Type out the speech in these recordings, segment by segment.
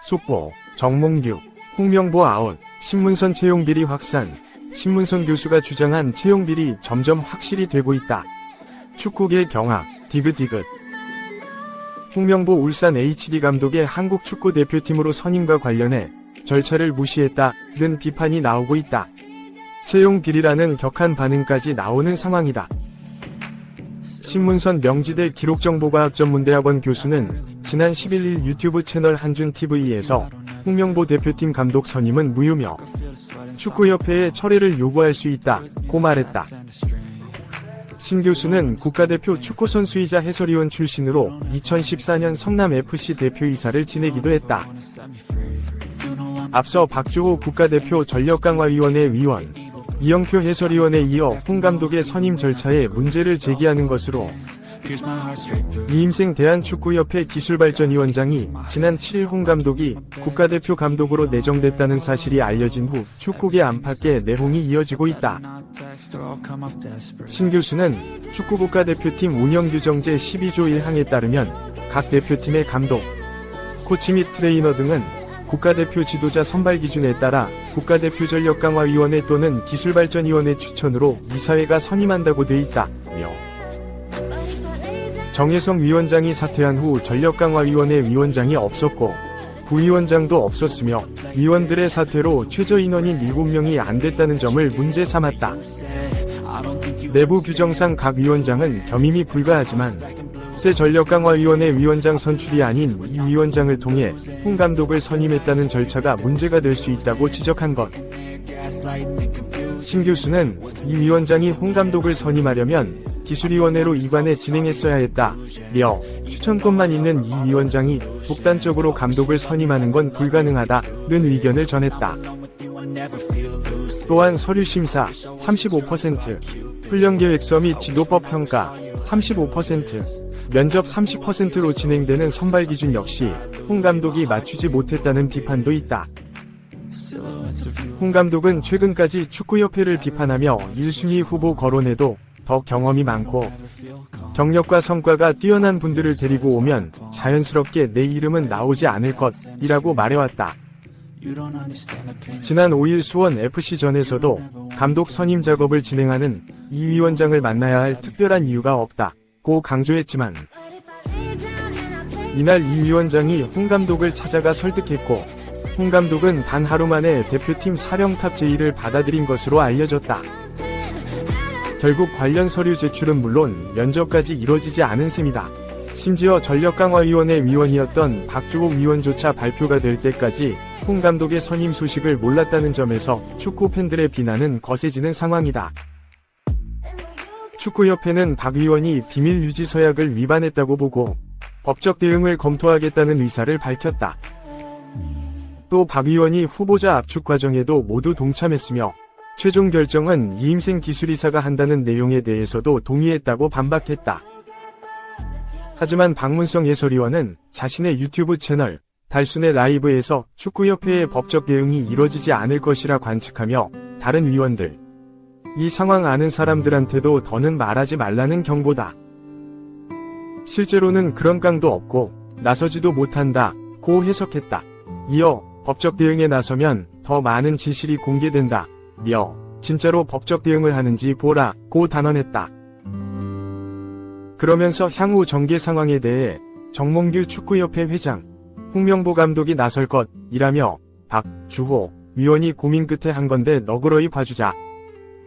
속보, 정몽규, 홍명보 아웃, 신문선 채용비리 확산. 신문선 교수가 주장한 채용비리 점점 확실히 되고 있다. 축구계 경악, 디귿디귿. 홍명보 울산 HD 감독의 한국 축구 대표팀으로 선임과 관련해 절차를 무시했다는 비판이 나오고 있다. 채용 비리라는 격한 반응까지 나오는 상황이다. 신문선 명지대 기록정보과학전문대학원 교수는 지난 11일 유튜브 채널 한준TV에서 홍명보 대표팀 감독 선임은 무효며 축구협회에 철회를 요구할 수 있다고 말했다. 신 교수는 국가대표 축구선수이자 해설위원 출신으로 2014년 성남FC 대표이사를 지내기도 했다. 앞서 박주호 국가대표 전력강화위원회 위원, 이영표 해설위원에 이어 홍 감독의 선임 절차에 문제를 제기하는 것으로 이임생 대한축구협회 기술발전위원장이 지난 7일 홍 감독이 국가대표 감독으로 내정됐다는 사실이 알려진 후 축구계 안팎의 내홍이 이어지고 있다. 신 교수는 축구국가대표팀 운영규정제 12조 1항에 따르면 각 대표팀의 감독, 코치 및 트레이너 등은 국가대표 지도자 선발 기준에 따라 국가대표 전력강화위원회 또는 기술발전위원회 추천으로 이사회가 선임한다고 돼 있다며 정혜성 위원장이 사퇴한 후 전력강화위원회 위원장이 없었고 부위원장도 없었으며 위원들의 사퇴로 최저인원인 7명이 안 됐다는 점을 문제 삼았다. 내부 규정상 각 위원장은 겸임이 불가하지만 새 전력강화위원회 위원장 선출이 아닌 이 위원장을 통해 홍 감독을 선임했다는 절차가 문제가 될 수 있다고 지적한 것. 신 교수는 이 위원장이 홍 감독을 선임하려면 기술위원회로 이관해 진행했어야 했다며 추천권만 있는 이 위원장이 독단적으로 감독을 선임하는 건 불가능하다는 의견을 전했다. 또한 서류심사 35%, 훈련계획서 및 지도법 평가 35%, 면접 30%로 진행되는 선발 기준 역시 홍 감독이 맞추지 못했다는 비판도 있다. 홍 감독은 최근까지 축구협회를 비판하며 1순위 후보 거론에도 더 경험이 많고 경력과 성과가 뛰어난 분들을 데리고 오면 자연스럽게 내 이름은 나오지 않을 것이라고 말해왔다. 지난 5일 수원 FC전에서도 감독 선임 작업을 진행하는 이 위원장을 만나야 할 특별한 이유가 없다고 강조했지만 이날 이 위원장이 홍 감독을 찾아가 설득했고 홍 감독은 단 하루 만에 대표팀 사령탑 제의를 받아들인 것으로 알려졌다. 결국 관련 서류 제출은 물론 면접까지 이뤄지지 않은 셈이다. 심지어 전력강화위원회 위원이었던 박주호 위원조차 발표가 될 때까지 홍 감독의 선임 소식을 몰랐다는 점에서 축구 팬들의 비난은 거세지는 상황이다. 축구협회는 박 위원이 비밀 유지 서약을 위반했다고 보고 법적 대응을 검토하겠다는 의사를 밝혔다. 또 박 위원이 후보자 압축 과정에도 모두 동참했으며 최종 결정은 이임생 기술이사가 한다는 내용에 대해서도 동의했다고 반박했다. 하지만 박문성 해설위원은 자신의 유튜브 채널 달순의 라이브에서 축구협회의 법적 대응이 이뤄지지 않을 것이라 관측하며 다른 위원들, 이 상황 아는 사람들한테도 더는 말하지 말라는 경고다. 실제로는 그런 깡도 없고 나서지도 못한다고 해석했다. 이어 법적 대응에 나서면 더 많은 진실이 공개된다. 며 진짜로 법적 대응을 하는지 보라고 단언했다. 그러면서 향후 전개 상황에 대해 정몽규 축구협회 회장, 홍명보 감독이 나설 것이라며 박, 주호 위원이 고민 끝에 한 건데 너그러이 봐주자,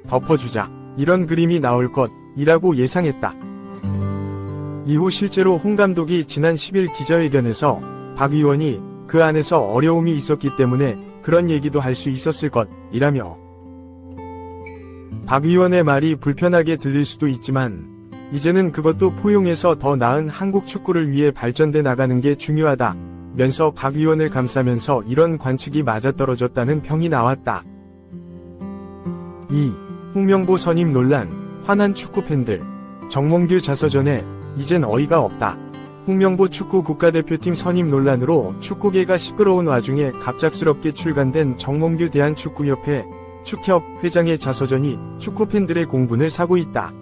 덮어주자, 이런 그림이 나올 것이라고 예상했다. 이후 실제로 홍 감독이 지난 10일 기자회견에서 박 위원이 그 안에서 어려움이 있었기 때문에 그런 얘기도 할 수 있었을 것이라며 박 위원의 말이 불편하게 들릴 수도 있지만 이제는 그것도 포용해서 더 나은 한국 축구를 위해 발전돼 나가는 게 중요하다 면서 박 위원을 감싸면서 이런 관측이 맞아떨어졌다는 평이 나왔다. 2. 홍명보 선임 논란, 화난 축구팬들. 정몽규 자서전에 이젠 어이가 없다. 홍명보 축구 국가대표팀 선임 논란으로 축구계가 시끄러운 와중에 갑작스럽게 출간된 정몽규 대한축구협회 축협 회장의 자서전이 축구팬들의 공분을 사고 있다.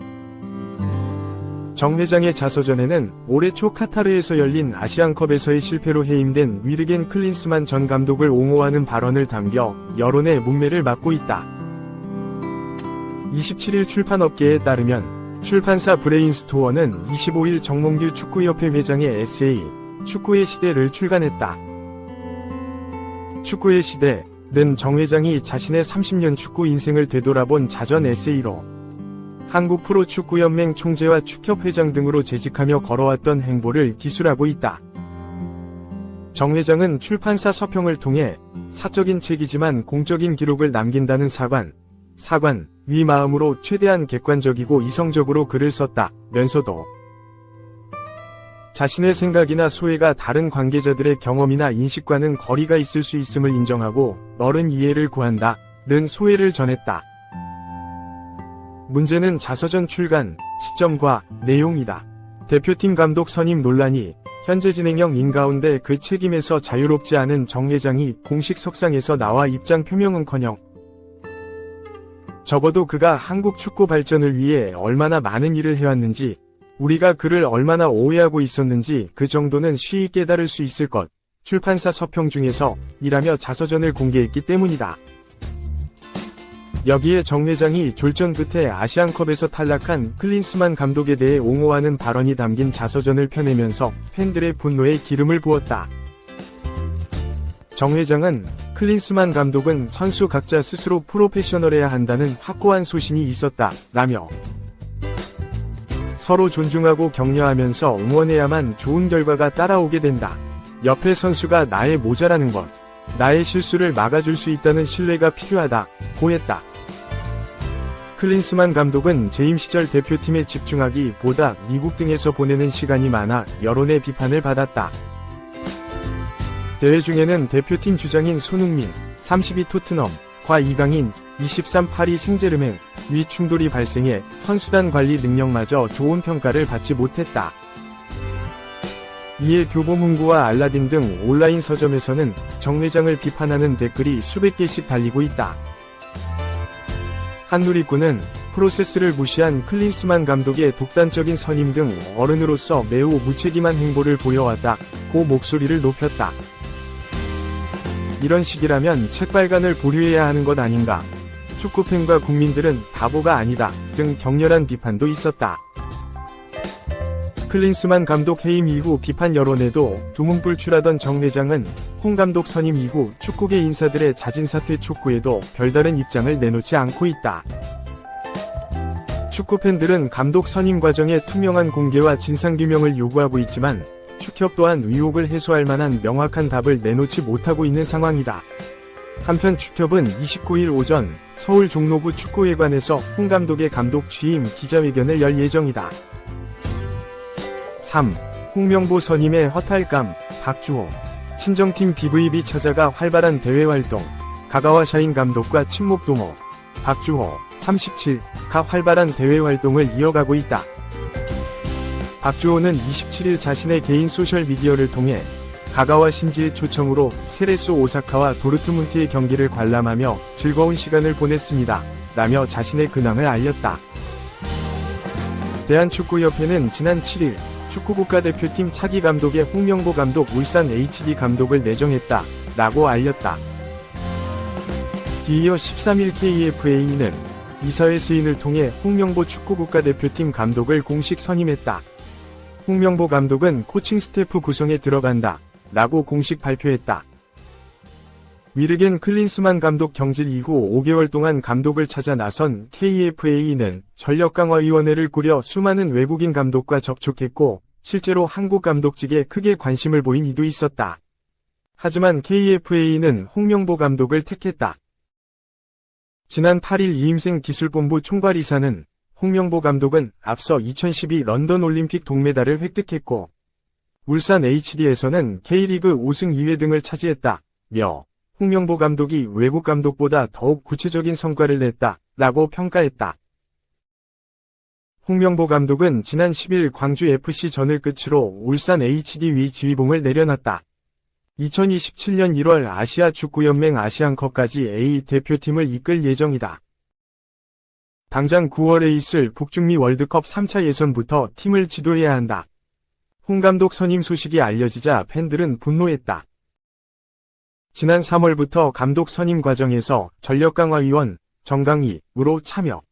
정 회장의 자서전에는 올해 초 카타르에서 열린 아시안컵에서의 실패로 해임된 위르겐 클린스만 전 감독을 옹호하는 발언을 담겨 여론의 문매를 막고 있다. 27일 출판업계에 따르면 출판사 브레인스토어는 25일 정몽규 축구협회 회장의 에세이 축구의 시대를 출간했다. 축구의 시대는 정 회장이 자신의 30년 축구 인생을 되돌아본 자전 에세이로 한국 프로축구연맹 총재와 축협회장 등으로 재직하며 걸어왔던 행보를 기술하고 있다. 정 회장은 출판사 서평을 통해 사적인 책이지만 공적인 기록을 남긴다는 사관 위 마음으로 최대한 객관적이고 이성적으로 글을 썼다면서도 자신의 생각이나 소회가 다른 관계자들의 경험이나 인식과는 거리가 있을 수 있음을 인정하고 넓은 이해를 구한다는 소회를 전했다. 문제는 자서전 출간 시점과 내용이다. 대표팀 감독 선임 논란이 현재 진행형인 가운데 그 책임에서 자유롭지 않은 정 회장이 공식 석상에서 나와 입장 표명은커녕 적어도 그가 한국 축구 발전을 위해 얼마나 많은 일을 해왔는지 우리가 그를 얼마나 오해하고 있었는지 그 정도는 쉬이 깨달을 수 있을 것. 출판사 서평 중에서 이라며 자서전을 공개했기 때문이다. 여기에 정 회장이 졸전 끝에 아시안컵에서 탈락한 클린스만 감독에 대해 옹호하는 발언이 담긴 자서전을 펴내면서 팬들의 분노에 기름을 부었다. 정 회장은 클린스만 감독은 선수 각자 스스로 프로페셔널해야 한다는 확고한 소신이 있었다 라며 서로 존중하고 격려하면서 응원해야만 좋은 결과가 따라오게 된다. 옆에 선수가 나의 모자라는 것, 나의 실수를 막아줄 수 있다는 신뢰가 필요하다고 했다. 클린스만 감독은 재임 시절 대표팀에 집중하기보다 미국 등에서 보내는 시간이 많아 여론의 비판을 받았다. 대회 중에는 대표팀 주장인 손흥민, 32 토트넘과 이강인, 23 파리 생제르맹 위 충돌이 발생해 선수단 관리 능력마저 좋은 평가를 받지 못했다. 이에 교보문고와 알라딘 등 온라인 서점에서는 정 회장을 비판하는 댓글이 수백 개씩 달리고 있다. 한누리꾼은 프로세스를 무시한 클린스만 감독의 독단적인 선임 등 어른으로서 매우 무책임한 행보를 보여왔다고 목소리를 높였다. 이런 식이라면 책발간을 보류해야 하는 것 아닌가. 축구팬과 국민들은 바보가 아니다 등 격렬한 비판도 있었다. 클린스만 감독 해임 이후 비판 여론에도 두문불출하던 정 회장은 홍 감독 선임 이후 축구계 인사들의 잦은 사퇴 촉구에도 별다른 입장을 내놓지 않고 있다. 축구팬들은 감독 선임 과정의 투명한 공개와 진상규명을 요구하고 있지만 축협 또한 의혹을 해소할 만한 명확한 답을 내놓지 못하고 있는 상황이다. 한편 축협은 29일 오전 서울 종로구 축구회관에서 홍 감독의 감독 취임 기자회견을 열 예정이다. 3. 홍명보 선임의 허탈감, 박주호. 친정팀 BVB 찾아가 활발한 대외 활동. 가가와 샤인 감독과 친목 동호. 박주호, 37가 활발한 대외 활동을 이어가고 있다. 박주호는 27일 자신의 개인 소셜미디어를 통해 가가와 신지의 초청으로 세레소 오사카와 도르트문트의 경기를 관람하며 즐거운 시간을 보냈습니다. 라며 자신의 근황을 알렸다. 대한축구협회는 지난 7일 축구국가대표팀 차기 감독의 홍명보 감독 울산 HD 감독을 내정했다. 라고 알렸다. 뒤이어 13일 KFA는 이사회 스인을 통해 홍명보 축구국가대표팀 감독을 공식 선임했다. 홍명보 감독은 코칭 스태프 구성에 들어간다. 라고 공식 발표했다. 위르겐 클린스만 감독 경질 이후 5개월 동안 감독을 찾아 나선 KFA는 전력강화위원회를 꾸려 수많은 외국인 감독과 접촉했고 실제로 한국 감독직에 크게 관심을 보인 이도 있었다. 하지만 KFA는 홍명보 감독을 택했다. 지난 8일 이임생 기술본부 총괄이사는 홍명보 감독은 앞서 2012 런던 올림픽 동메달을 획득했고 울산 HD에서는 K리그 우승 2회 등을 차지했다며 홍명보 감독이 외국 감독보다 더욱 구체적인 성과를 냈다라고 평가했다. 홍명보 감독은 지난 10일 광주FC전을 끝으로 울산 HD 위 지휘봉을 내려놨다. 2027년 1월 아시아 축구연맹 아시안컵까지 A 대표팀을 이끌 예정이다. 당장 9월에 있을 북중미 월드컵 3차 예선부터 팀을 지도해야 한다. 홍 감독 선임 소식이 알려지자 팬들은 분노했다. 지난 3월부터 감독 선임 과정에서 전력강화위원 정강희으로 참여.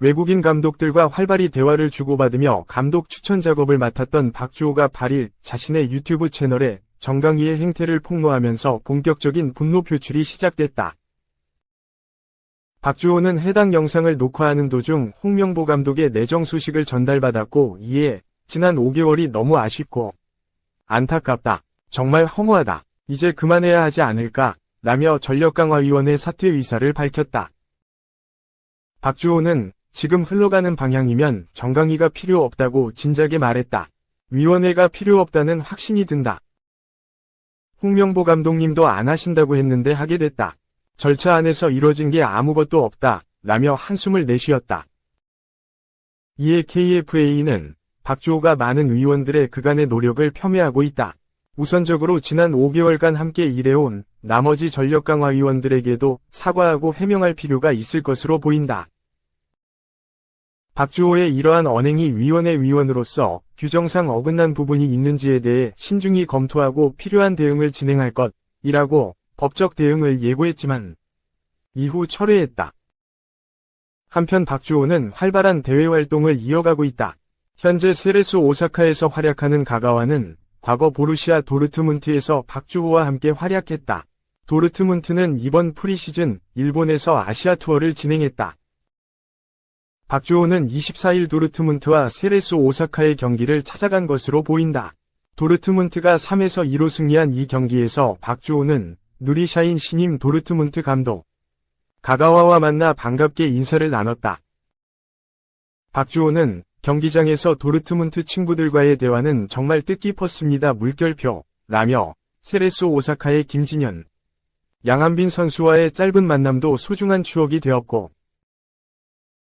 외국인 감독들과 활발히 대화를 주고받으며 감독 추천 작업을 맡았던 박주호가 8일 자신의 유튜브 채널에 정강희의 행태를 폭로하면서 본격적인 분노 표출이 시작됐다. 박주호는 해당 영상을 녹화하는 도중 홍명보 감독의 내정 소식을 전달받았고 이에 지난 5개월이 너무 아쉽고 안타깝다. 정말 허무하다. 이제 그만해야 하지 않을까? 라며 전력강화위원회 사퇴 의사를 밝혔다. 박주호는 지금 흘러가는 방향이면 정강희가 필요 없다고 진작에 말했다. 위원회가 필요 없다는 확신이 든다. 홍명보 감독님도 안 하신다고 했는데 하게 됐다. 절차 안에서 이뤄진 게 아무것도 없다. 라며 한숨을 내쉬었다. 이에 KFA는 박주호가 많은 의원들의 그간의 노력을 폄훼하고 있다. 우선적으로 지난 5개월간 함께 일해온 나머지 전력강화위원들에게도 사과하고 해명할 필요가 있을 것으로 보인다. 박주호의 이러한 언행이 위원회 위원으로서 규정상 어긋난 부분이 있는지에 대해 신중히 검토하고 필요한 대응을 진행할 것이라고 법적 대응을 예고했지만 이후 철회했다. 한편 박주호는 활발한 대외 활동을 이어가고 있다. 현재 세레소 오사카에서 활약하는 가가와는 과거 보루시아 도르트문트에서 박주호와 함께 활약했다. 도르트문트는 이번 프리시즌 일본에서 아시아 투어를 진행했다. 박주호는 24일 도르트문트와 세레소 오사카의 경기를 찾아간 것으로 보인다. 도르트문트가 3에서 2로 승리한 이 경기에서 박주호는 누리샤인 신임 도르트문트 감독 가가와와 만나 반갑게 인사를 나눴다. 박주호는 경기장에서 도르트문트 친구들과의 대화는 정말 뜻깊었습니다. 물결표 라며 세레소 오사카의 김진현, 양한빈 선수와의 짧은 만남도 소중한 추억이 되었고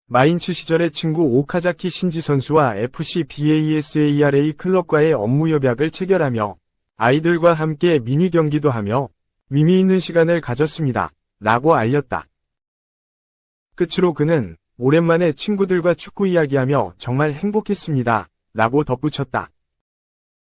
마인츠 시절의 친구 오카자키 신지 선수와 FC BASARA 클럽과의 업무 협약을 체결하며 아이들과 함께 미니 경기도 하며 의미 있는 시간을 가졌습니다. 라고 알렸다. 끝으로 그는 오랜만에 친구들과 축구 이야기하며 정말 행복했습니다. 라고 덧붙였다.